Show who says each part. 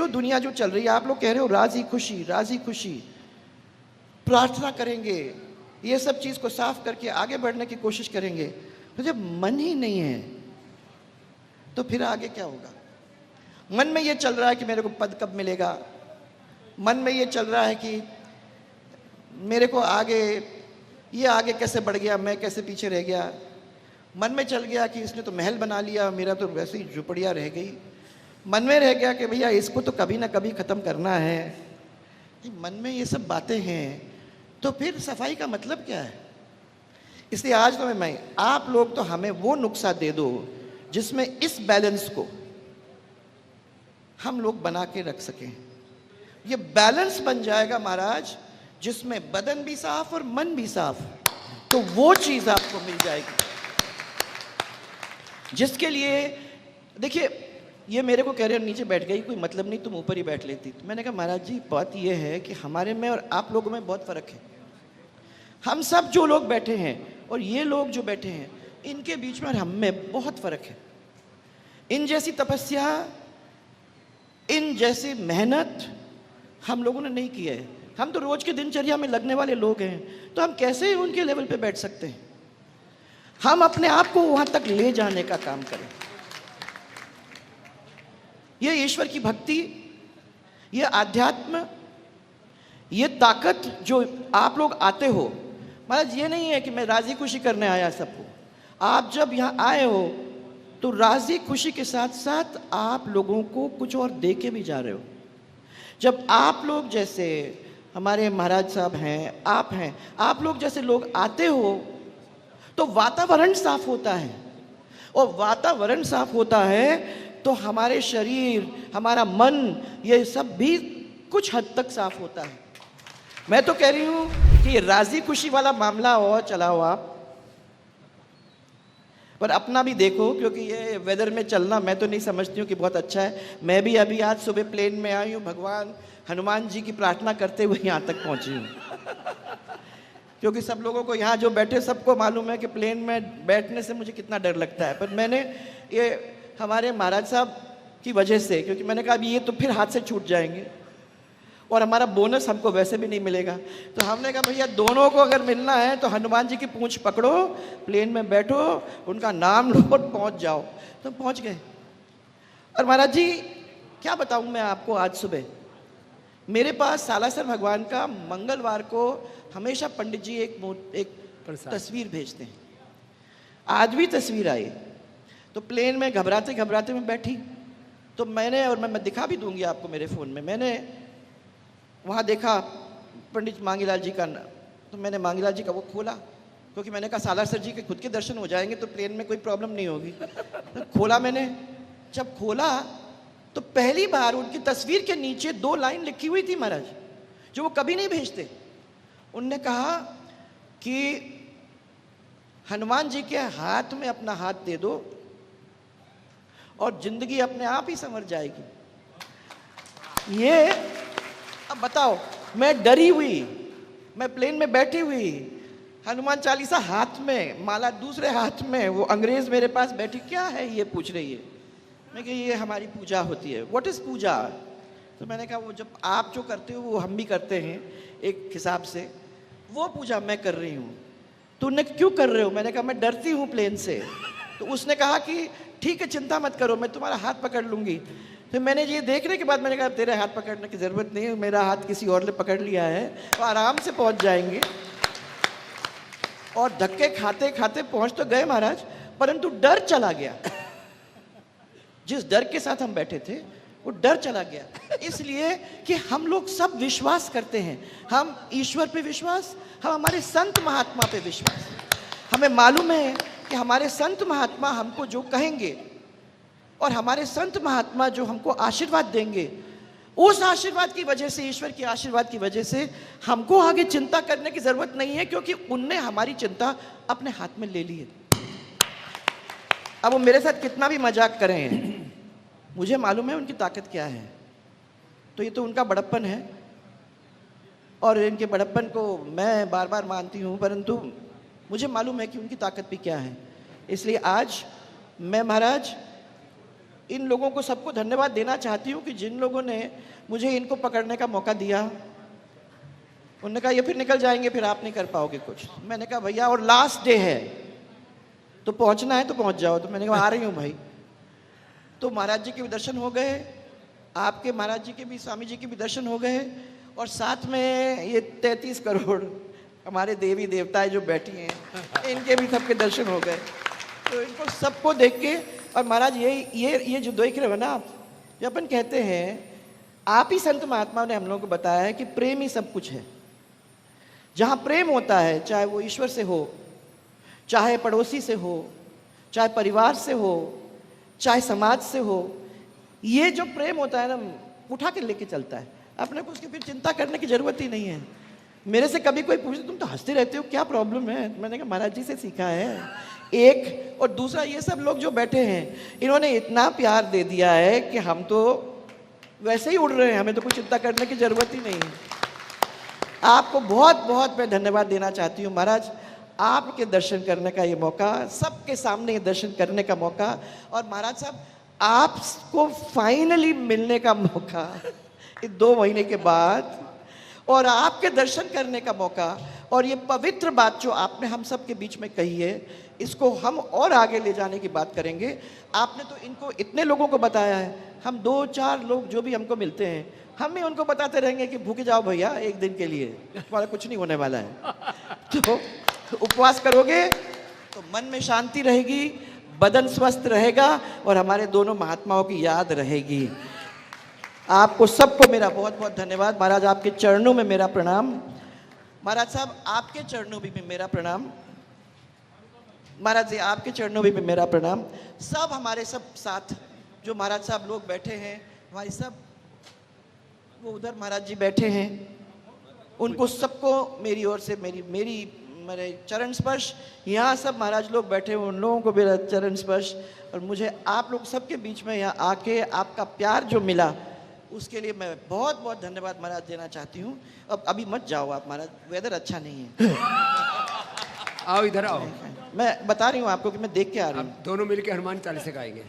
Speaker 1: जो दुनिया जो चल रही है, आप लोग कह रहे हो राजी खुशी राजी खुशी, प्रार्थना करेंगे, ये सब चीज़ को साफ करके आगे बढ़ने की कोशिश करेंगे, तो जब मन ही नहीं है तो फिर आगे क्या होगा? मन में ये चल रहा है कि मेरे को पद कब मिलेगा, मन में ये चल रहा है कि मेरे को आगे, ये आगे कैसे बढ़ गया, मैं कैसे पीछे रह गया, मन में चल गया कि इसने तो महल बना लिया, मेरा तो वैसे ही झुपड़िया रह गई, मन में रह गया कि भैया इसको तो कभी ना कभी ख़त्म करना है। मन में ये सब बातें हैं, तो फिर सफाई का मतलब क्या है? इसलिए आज तो मैं आप लोग तो हमें वो नुस्खा दे दो जिसमें इस बैलेंस को हम लोग बना के रख सकें। ये बैलेंस बन जाएगा महाराज, जिसमें बदन भी साफ और मन भी साफ, तो वो चीज़ आपको मिल जाएगी जिसके लिए, देखिए ये मेरे को कह रहे हो नीचे बैठ गई, कोई मतलब नहीं, तुम ऊपर ही बैठ लेती। तो मैंने कहा महाराज जी बात ये है कि हमारे में और आप लोगों में बहुत फ़र्क है। हम सब जो लोग बैठे हैं और ये लोग जो बैठे हैं, इनके बीच में और हम में बहुत फ़र्क है। इन जैसी तपस्या, इन जैसी मेहनत हम लोगों ने नहीं किया है। हम तो रोज के दिनचर्या में लगने वाले लोग हैं, तो हम कैसे उनके लेवल पे बैठ सकते हैं? हम अपने आप को वहां तक ले जाने का काम करें। ये ईश्वर की भक्ति, ये आध्यात्म, ये ताकत जो आप लोग आते हो, महाराज ये नहीं है कि मैं राजी खुशी करने आया सबको। आप जब यहाँ आए हो तो राजी खुशी के साथ साथ आप लोगों को कुछ और दे के भी जा रहे हो। जब आप लोग जैसे हमारे महाराज साहब हैं, आप हैं, आप लोग जैसे लोग आते हो तो वातावरण साफ होता है, और वातावरण साफ होता है तो हमारे शरीर, हमारा मन, ये सब भी कुछ हद तक साफ होता है। मैं तो कह रही हूँ कि राजी खुशी वाला मामला और चलाओ आप, पर अपना भी देखो, क्योंकि ये वेदर में चलना मैं तो नहीं समझती हूँ कि बहुत अच्छा है। मैं भी अभी आज सुबह प्लेन में आई हूँ, भगवान हनुमान जी की प्रार्थना करते हुए यहाँ तक पहुँची हूँ क्योंकि सब लोगों को यहाँ जो बैठे सबको मालूम है कि प्लेन में बैठने से मुझे कितना डर लगता है। पर मैंने ये हमारे महाराज साहब की वजह से, क्योंकि मैंने कहा ये तो फिर हाथ से छूट जाएंगे और हमारा बोनस हमको वैसे भी नहीं मिलेगा, तो हमने कहा भैया दोनों को अगर मिलना है तो हनुमान जी की पूंछ पकड़ो, प्लेन में बैठो, उनका नाम लो, पहुँच जाओ। तो पहुँच गए। और महाराज जी क्या बताऊँ मैं आपको, आज सुबह मेरे पास सालासर भगवान का मंगलवार को हमेशा पंडित जी एक तस्वीर भेजते हैं। आज भी तस्वीर आई, तो प्लेन में घबराते घबराते मैं बैठी, तो मैंने, और मैं दिखा भी दूंगी आपको मेरे फ़ोन में, मैंने वहाँ देखा पंडित मांगीलाल जी का, तो मैंने मांगीलाल जी का वो खोला, क्योंकि मैंने कहा सालासर जी के खुद के दर्शन हो जाएंगे तो प्लेन में कोई प्रॉब्लम नहीं होगी। तो खोला मैंने, जब खोला तो पहली बार उनकी तस्वीर के नीचे 2 लाइन लिखी हुई थी महाराज, जो वो कभी नहीं भेजते। उनने कहा कि हनुमान जी के हाथ में अपना हाथ दे दो और जिंदगी अपने आप ही संवर जाएगी। ये अब बताओ, मैं डरी हुई, मैं प्लेन में बैठी हुई, हनुमान चालीसा हाथ में, माला दूसरे हाथ में, वो अंग्रेज मेरे पास बैठी, क्या है ये पूछ रही है। मैं कहा ये हमारी पूजा होती है। व्हाट इज़ पूजा? तो मैंने कहा वो जब आप जो करते हो वो हम भी करते हैं एक हिसाब से, वो पूजा मैं कर रही हूँ। तो उन्होंने क्यों कर रहे हो? मैंने कहा मैं डरती हूँ प्लेन से। तो उसने कहा कि ठीक है चिंता मत करो, मैं तुम्हारा हाथ पकड़ लूँगी। फिर मैंने ये देखने के बाद मैंने कहा तेरे हाथ पकड़ने की ज़रूरत नहीं है, मेरा हाथ किसी और ने पकड़ लिया है, तो आराम से पहुँच जाएंगे। और धक्के खाते खाते पहुँच तो गए महाराज, परंतु डर चला गया। जिस डर के साथ हम बैठे थे वो डर चला गया, इसलिए कि हम लोग सब विश्वास करते हैं। हम ईश्वर पे विश्वास, हम हमारे संत महात्मा पे विश्वास। हमें मालूम है कि हमारे संत महात्मा हमको जो कहेंगे और हमारे संत महात्मा जो हमको आशीर्वाद देंगे, उस आशीर्वाद की वजह से, ईश्वर के आशीर्वाद की वजह से हमको आगे चिंता करने की जरूरत नहीं है, क्योंकि उनने हमारी चिंता अपने हाथ में ले ली है। अब वो मेरे साथ कितना भी मजाक करें, मुझे मालूम है उनकी ताकत क्या है। तो ये तो उनका बड़प्पन है और इनके बड़प्पन को मैं बार बार मानती हूँ, परंतु मुझे मालूम है कि उनकी ताकत भी क्या है। इसलिए आज मैं महाराज इन लोगों को सबको धन्यवाद देना चाहती हूँ कि जिन लोगों ने मुझे इनको पकड़ने का मौका दिया। उन्होंने कहा ये फिर निकल जाएंगे, फिर आप नहीं कर पाओगे कुछ। मैंने कहा भैया और लास्ट डे है तो पहुंचना है तो पहुंच जाओ। तो मैंने कहा आ रही हूँ भाई। तो महाराज जी के भी दर्शन हो गए, आपके महाराज जी के भी, स्वामी जी के भी दर्शन हो गए, और साथ में ये 33 करोड़ हमारे देवी देवताएं जो बैठी हैं इनके भी सबके दर्शन हो गए। तो इनको सबको देख के, और महाराज ये जो देख रहे हो ना आप, जो अपन कहते हैं, आप ही संत महात्मा ने हम लोगों को बताया है कि प्रेम ही सब कुछ है। जहाँ प्रेम होता है, चाहे वो ईश्वर से हो, चाहे पड़ोसी से हो, चाहे परिवार से हो, चाहे समाज से हो, ये जो प्रेम होता है ना, उठा के लेके चलता है। अपने को उसकी फिर चिंता करने की जरूरत ही नहीं है। मेरे से कभी कोई पूछे तुम तो हंसते रहते हो, क्या प्रॉब्लम है? मैंने कहा महाराज जी से सीखा है एक, और दूसरा ये सब लोग जो बैठे हैं इन्होंने इतना प्यार दे दिया है कि हम तो वैसे ही उड़ रहे हैं, हमें तो कोई चिंता करने की जरूरत ही नहीं है। आपको बहुत बहुत मैं धन्यवाद देना चाहती हूँ महाराज, आपके दर्शन करने का ये मौका, सबके सामने ये दर्शन करने का मौका, और महाराज साहब आपको फाइनली मिलने का मौका 2 महीने के बाद, और आपके दर्शन करने का मौका, और ये पवित्र बात जो आपने हम सब के बीच में कही है, इसको हम और आगे ले जाने की बात करेंगे। आपने तो इनको इतने लोगों को बताया है, हम 2-4 लोग जो भी हमको मिलते हैं, हम भी उनको बताते रहेंगे कि भूखे जाओ भैया एक दिन के लिए, तुम्हारा कुछ नहीं होने वाला है। तो उपवास करोगे तो मन में शांति रहेगी, बदन स्वस्थ रहेगा, और हमारे दोनों महात्माओं की याद रहेगी। आपको सबको मेरा बहुत बहुत धन्यवाद। महाराज आपके चरणों में मेरा प्रणाम। महाराज साहब आपके चरणों में भी मेरा प्रणाम। महाराज जी आपके चरणों में भी मेरा प्रणाम। सब हमारे सब साथ जो महाराज साहब लोग बैठे हैं, हमारी सब, वो उधर महाराज जी बैठे हैं, उनको सबको मेरी ओर से मेरे चरण स्पर्श। यहाँ सब महाराज लोग बैठे हैं, उन लोगों को मेरा चरण स्पर्श। और मुझे आप लोग सबके बीच में यहाँ आके आपका प्यार जो मिला, उसके लिए मैं बहुत बहुत धन्यवाद महाराज देना चाहती हूँ। अब अभी मत जाओ आप महाराज, वेदर अच्छा नहीं है।
Speaker 2: आओ इधर आओ,
Speaker 1: मैं बता रही हूँ आपको कि मैं देख के आ रही हूँ।
Speaker 2: दोनों मिलके हनुमान चालीसा गाएंगे।